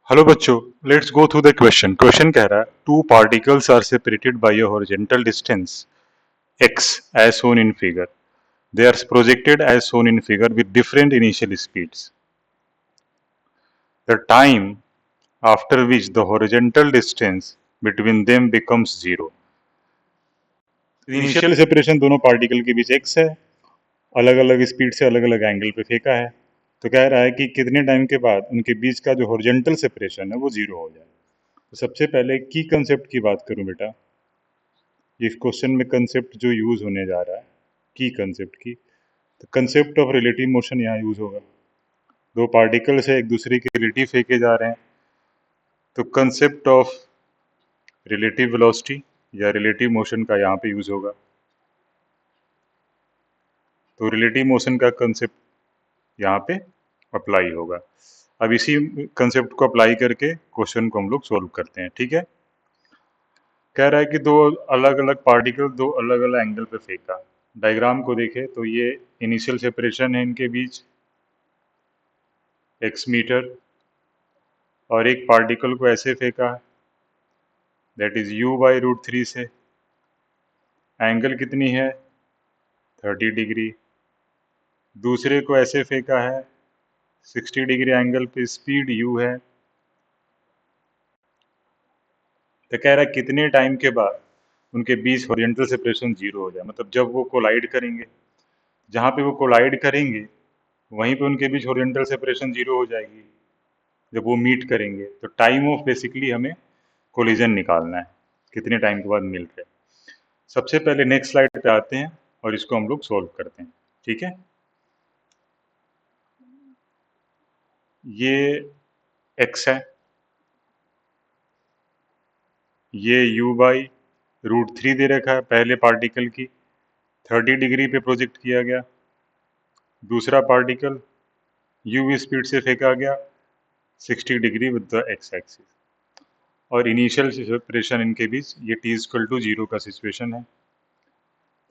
Hello बच्चों, let's go through the question. Question कह रहा है two particles are separated by a horizontal distance x as shown in figure. They are projected as shown in figure with different initial speeds. The time after which the horizontal distance between them becomes zero. Initial separation दोनों particle के बीच x है, अलग अलग speed से अलग अलग angle पे फेंका है। तो कह रहा है कि कितने टाइम के बाद उनके बीच का जो हॉरिजॉन्टल सेपरेशन है वो जीरो हो जाए। तो सबसे पहले की कंसेप्ट की बात करूं बेटा, इस क्वेश्चन में कंसेप्ट जो यूज होने जा रहा है की कंसेप्ट की, तो कंसेप्ट ऑफ रिलेटिव मोशन यहाँ यूज होगा। दो पार्टिकल्स है, एक दूसरे के रिलेटिव फेंके जा रहे हैं, तो कंसेप्ट ऑफ रिलेटिव वेलोसिटी या रिलेटिव मोशन का यहाँ पे यूज होगा। तो रिलेटिव मोशन का कंसेप्ट यहाँ पे अप्लाई होगा। अब इसी कंसेप्ट को अप्लाई करके क्वेश्चन को हम लोग सोल्व करते हैं। ठीक है, कह रहा है कि दो अलग अलग पार्टिकल दो अलग अलग एंगल पे फेंका। डायग्राम को देखें तो ये इनिशियल सेपरेशन है इनके बीच x मीटर, और एक पार्टिकल को ऐसे फेंका, that is u by root 3 से। एंगल कितनी है 30 डिग्री। दूसरे को ऐसे फेंका है 60 डिग्री एंगल पे, स्पीड u है। तो कह रहा है कितने टाइम के बाद उनके बीच हॉरिजॉन्टल सेपरेशन जीरो हो जाए, मतलब जब वो कोलाइड करेंगे, जहाँ पे वो कोलाइड करेंगे वहीं पे उनके बीच हॉरिजॉन्टल सेपरेशन जीरो हो जाएगी जब वो मीट करेंगे। तो टाइम ऑफ बेसिकली हमें कोलिजन निकालना है, कितने टाइम के बाद मिल रहे हैं। सबसे पहले नेक्स्ट स्लाइड पे आते हैं और इसको हम लोग सोल्व करते हैं। ठीक है, ये x है, ये u बाई रूट 3 दे रखा है पहले पार्टिकल की, 30 डिग्री पे प्रोजेक्ट किया गया। दूसरा पार्टिकल u स्पीड से फेंका गया 60 degree with the x axis, और इनिशियल सेपरेशन इनके बीच ये t इक्वल टू 0 का सिचुएशन है।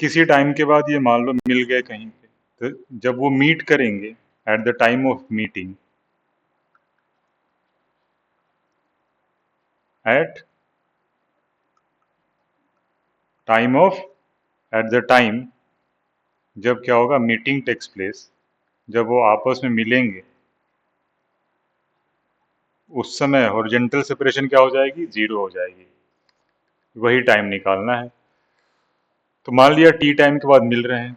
किसी टाइम के बाद ये मान लो मिल गए कहीं पे, तो जब वो मीट करेंगे at the time of meeting, at time of at the time जब क्या होगा मीटिंग टेक्स प्लेस, जब वो आपस में मिलेंगे उस समय हॉरिजॉन्टल सेपरेशन क्या हो जाएगी, जीरो हो जाएगी। वही टाइम निकालना है। तो मान लिया टी टाइम के बाद मिल रहे हैं,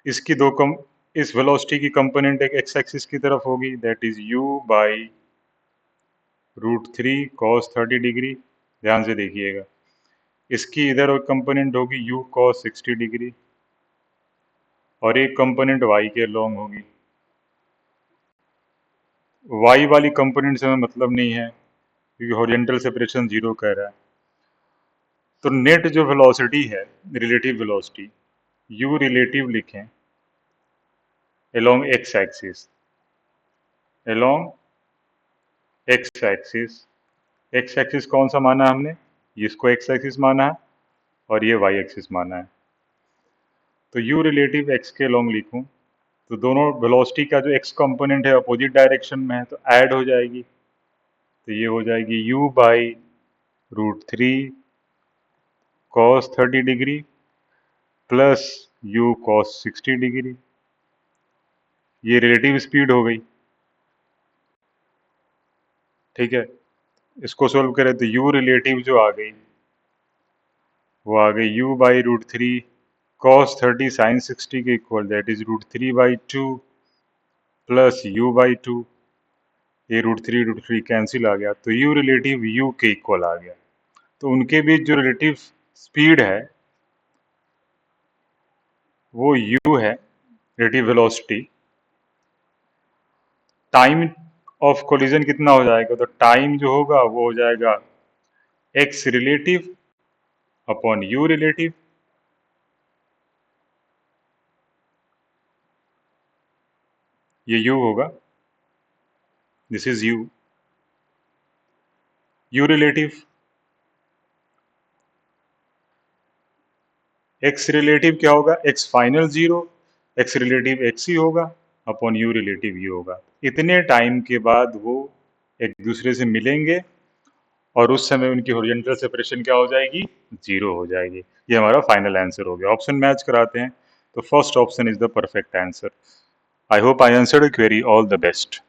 इसकी इस वेलोसिटी की कंपोनेंट एक एक्स एक्सिस की तरफ होगी, that is u by root 3 cos 30 degree. ध्यान से देखिएगा, इसकी इधर कंपोनेंट होगी u कॉस 60 डिग्री, और एक कंपोनेंट y के लॉन्ग होगी। y वाली कंपोनेंट से हमें मतलब नहीं है क्योंकि हॉरिजॉन्टल सेपरेशन जीरो कह रहा है। तो नेट जो वेलोसिटी है, रिलेटिव वेलोसिटी, u रिलेटिव लिखें along x axis, along x axis. x axis कौन सा माना हमने, इसको x एक्सिस माना है और ये y एक्सिस माना है। तो u रिलेटिव x के लॉन्ग लिखूं तो दोनों वेलोसिटी का जो x कंपोनेंट है अपोजिट डायरेक्शन में है, तो ऐड हो जाएगी। तो ये हो जाएगी u by root 3 cos 30 degree plus u cos 60 degree. ये रिलेटिव स्पीड हो गई। ठीक है, इसको सोल्व करें तो u रिलेटिव जो आ गई वो आ गई u by root 3 cos 30 sine 60 के equal, that is root 3 by 2 plus u by 2। ये रूट 3 कैंसिल आ गया, तो u रिलेटिव u के इक्वल आ गया। तो उनके बीच जो रिलेटिव स्पीड है वो u है, relative velocity. Time of collision कितना हो जाएगा, तो टाइम जो होगा वो हो जाएगा x relative upon u relative. ये u होगा, this is u relative. x relative क्या होगा, x final zero, x relative x ही होगा अपॉन u रिलेटिव ये होगा। इतने टाइम के बाद वो एक दूसरे से मिलेंगे और उस समय उनकी हॉरिजॉन्टल सेपरेशन क्या हो जाएगी, 0 हो जाएगी। ये हमारा फाइनल आंसर हो गया। ऑप्शन मैच कराते हैं, तो first option is the perfect answer. I hope I answered your query. All the best.